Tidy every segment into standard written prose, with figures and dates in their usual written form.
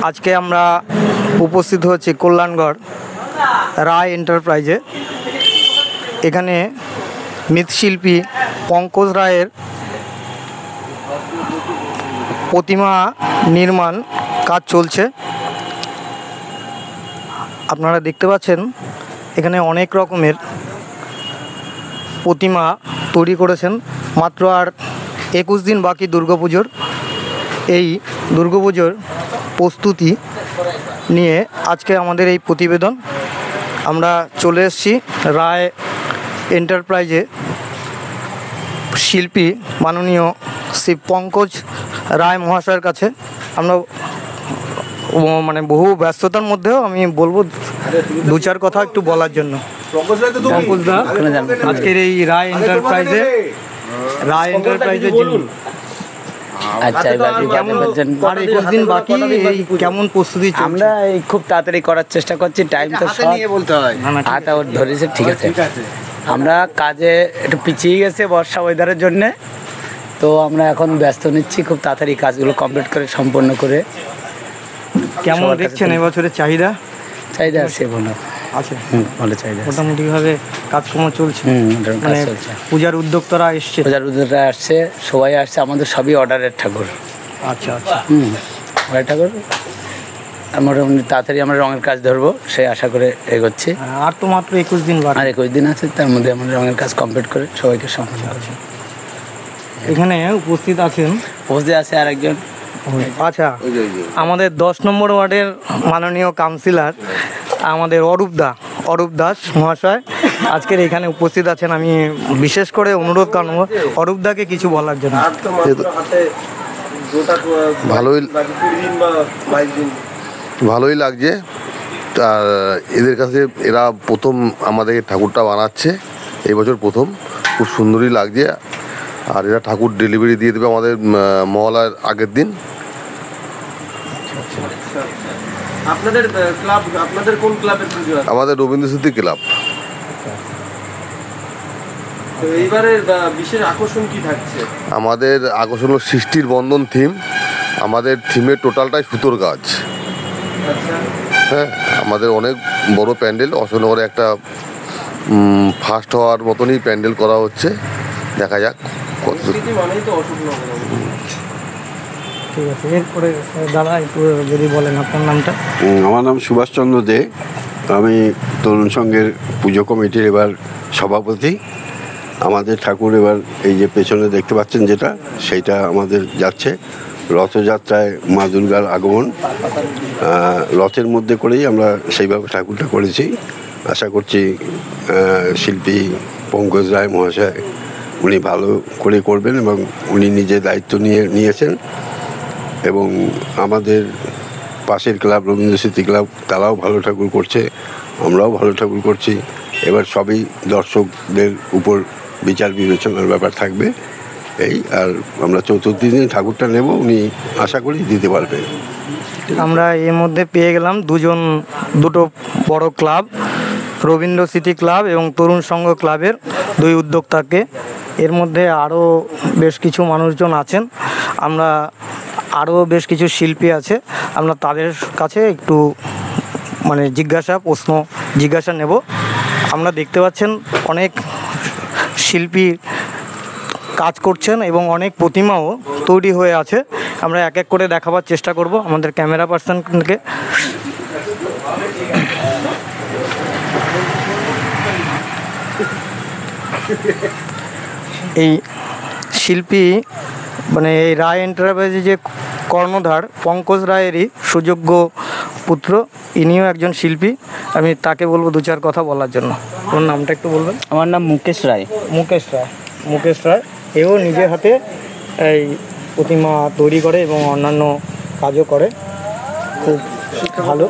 আজকে আমরা উপস্থিত হচ্ছি কল্যাণগড় রায় এন্টারপ্রাইজে। এখানে মৃৎশিল্পী পঙ্কজ রায়ের প্রতিমা নির্মাণ কাজ চলছে। আপনারা দেখতে পাচ্ছেন এখানে অনেক রকমের প্রতিমা তৈরি করেছেন। মাত্র আর 21 দিন বাকি দুর্গাপুজোর। এই দুর্গাপুজোর প্রস্তুতি নিয়ে আজকে আমাদের এই প্রতিবেদন। আমরা চলে এসেছি রায় এন্টারপ্রাইজে শিল্পী মাননীয় শ্রী পঙ্কজ রায় মহাশয়ের কাছে। আমরা বহু ব্যস্ততার মধ্যেও আমি বলবো দু চার কথা একটু বলার জন্য। পঙ্কজ দা, আজকের এই রায় এন্টারপ্রাইজে আচ্ছা, কেমন 21 দিন বাকি, কেমন প্রস্তুতি? আমরা খুব তাড়াতাড়ি করার চেষ্টা করছি। টাইম তো বলতে হয়, হাতে ওর ধরেছে, ঠিক আছে। আমরা কাজে একটু পিছিয়ে গেছে বর্ষা ওয়েদারের জন্যে, তো আমরা এখন ব্যস্ত নিচ্ছি খুব তাড়াতাড়ি কাজগুলো কমপ্লিট করে সম্পন্ন করে। কেমন দেখছেন এবছরের চাহিদা? চাহিদা আছে, ভালো আছে, ভালো চাহিদা, মোটামুটিভাবে কাজকর্ম চলছে। পূজার উদ্যোক্তারা আসছে, সবাই আসছে। আমাদের সবই অর্ডারের ঠাকুর। আচ্ছা আচ্ছা, অর্ডার ঠাকুর। মোটামুটি তাড়াতাড়ি আমরা রঙের কাজ ধরবো সেই আশা করে এগোচ্ছি। আর তো মাত্র 21 দিন বাকি। আর 21 দিন আছে, তার মধ্যে আমরা রঙের কাজ কমপ্লিট করে সবাইকে সম্মান করছি। এখানে উপস্থিত আছে আরেকজন। আচ্ছা, আমাদের 10 নম্বর ওয়ার্ডের মাননীয় কাউন্সিলর আমাদের অরূপ দাস মহাশয় আজকের এখানে উপস্থিত আছেন। আমি বিশেষ করে অনুরোধ করব অরূপদাকে কিছু বলার জন্য। ভালোই লাগছে। আর এদের কাছে এরা প্রথম আমাদের ঠাকুরটা বানাচ্ছে, এই বছর প্রথম। খুব সুন্দরই লাগছে। আর এরা ঠাকুর ডেলিভারি দিয়ে দেবে আমাদের মহলার আগের দিন। আপনাদের কোন ক্লাবের পুজো? আমাদের রবীন্দ্র স্মৃতি ক্লাব। তো এইবারের বিশেষ আকর্ষণ কি থাকছে? আমাদের আকর্ষণ হলো সৃষ্টির বন্ধন থিম। আমাদের থিমের টোটালটাই সুতোর কাজ। হ্যাঁ, আমাদের অনেক বড় প্যান্ডেল, অশোকনগরে একটা ফার্স্ট হওয়ার মতনই প্যান্ডেল করা হচ্ছে। দেখা যাক কত। ঠিক আছে, এরপরে দাদা একটু যদি বলেন আপনার নামটা। আমার নাম সুভাষচন্দ্র দে। আমি তরুণ সংঘের পুজো কমিটির এবার সভাপতি। আমাদের ঠাকুর এবার এই যে পেছনে দেখতে পাচ্ছেন যেটা, সেইটা আমাদের যাচ্ছে রথযাত্রায় মা দুর্গার আগমন। রথের মধ্যে করেই আমরা সেইভাবে ঠাকুরটা করেছি। আশা করছি শিল্পী পঙ্কজ রায় মহাশয় উনি ভালো করে করবেন এবং উনি নিজে দায়িত্ব নিয়েছেন। এবং আমাদের পাশের ক্লাব রবীন্দ্র স্মৃতি ক্লাব, তারাও ভালো ঠাকুর করছে, আমরাও ভালো ঠাকুর করছি। এবার সবই দর্শকদের উপর বিচার বিবেচনার ব্যাপার থাকবে। এই আর আমরা চতুর্থ দিন ঠাকুরটা নেব, উনি আশা করি দিতে পারবেন। আমরা এর মধ্যে পেয়ে গেলাম দুটো বড় ক্লাব, রবীন্দ্র স্মৃতি ক্লাব এবং তরুণ সংঘ ক্লাবের 2 উদ্যোক্তাকে। এর মধ্যে আরও বেশ কিছু মানুষজন আছেন। আমরা আরও বেশ কিছু শিল্পী আছে, আমরা তাদের কাছে একটু জিজ্ঞাসা নেব। আমরা দেখতে পাচ্ছেন অনেক শিল্পী কাজ করছেন এবং অনেক প্রতিমাও তৈরি হয়ে আছে। আমরা এক এক করে দেখাবার চেষ্টা করব আমাদের ক্যামেরা পার্সনকে। এই শিল্পী এই রায় এন্টারপ্রাইজে যে কর্ণধার পঙ্কজ রায়েরই সুযোগ্য পুত্র, ইনিও একজন শিল্পী। আমি তাকে বলবো 2-4 কথা বলার জন্য। ওর নামটা একটু বলবেন? আমার নাম মুকেশ রায়। মুকেশ রায় এও নিজের হাতে এই প্রতিমা তৈরি করে এবং অন্যান্য কাজও করে। খুব ভালো।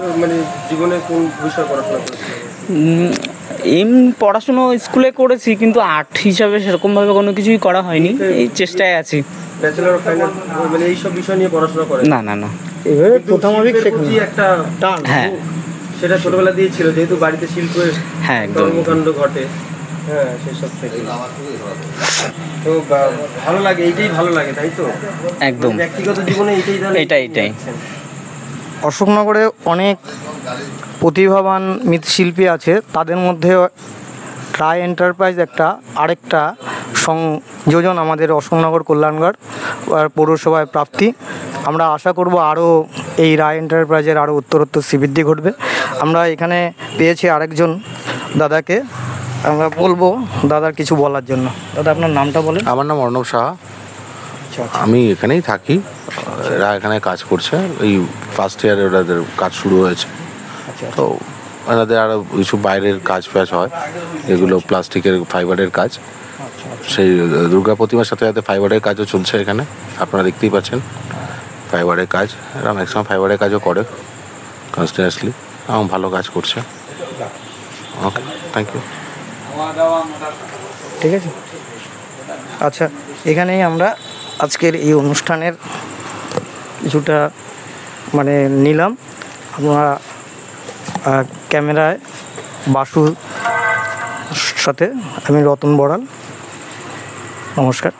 জীবনে কোন বিষয় পড়াশোনা করেছেন? পড়াশুনো স্কুলে করেছি, কিন্তু আর্ট হিসাবে সেরকমভাবে কোনো কিছুই করা হয়নি। এই চেষ্টায় আছি। ব্যাচেলর ফাইনাল এইসব বিষয় নিয়ে পড়াশোনা করেন? না। এভাবে প্রথমে একটা টান, হ্যাঁ, সেটা ছোটবেলা দিয়ে ছিল, যেহেতু বাড়িতে শিল্পের কর্মকাণ্ড ঘটে। হ্যাঁ, সেসব থেকে তো ভালো লাগে, এইটাই ভালো লাগে, তাই তো? একদম ব্যক্তিগত জীবনে এটাই। অশোকনগরে অনেক প্রতিভাবান মৃৎশিল্পী আছে, তাদের মধ্যে রায় এন্টারপ্রাইজ আরেকটা সংযোজন আমাদের অশোকনগর কল্যাণগড় পৌরসভায় প্রাপ্তি। আমরা আশা করব আরও এই রায় এন্টারপ্রাইজের আরও উত্তরোত্তর শ্রীবৃদ্ধি ঘটবে। আমরা এখানে পেয়েছি আরেকজন দাদাকে, আমরা বলবো দাদার কিছু বলার জন্য। দাদা, আপনার নামটা বলেন। আমার নাম অর্ণব সাহা। আমি এখানেই থাকি, এরা এখানে কাজ করছে, এই ফার্স্ট ইয়ারে ওদের কাজ শুরু হয়েছে। তো ওনাদের আরও কিছু বাইরের কাজ ফাজ হয়, এগুলো প্লাস্টিকের ফাইবারের কাজ। সেই দুর্গা প্রতিমার সাথে সাথে ফাইবারের কাজও চলছে এখানে, আপনারা দেখতেই পাচ্ছেন ফাইবারের কাজ। এরা ম্যাক্সিমাম ফাইবারের কাজও করে কন্টিনিউয়াসলি এবং ভালো কাজ করছে। ওকে, থ্যাংক ইউ। ঠিক আছে, আচ্ছা, এখানেই আমরা আজকের এই অনুষ্ঠানের কিছুটা নিলাম। আমরা ক্যামেরায় বাসুর সাথে আমি রতন বড়াল, নমস্কার।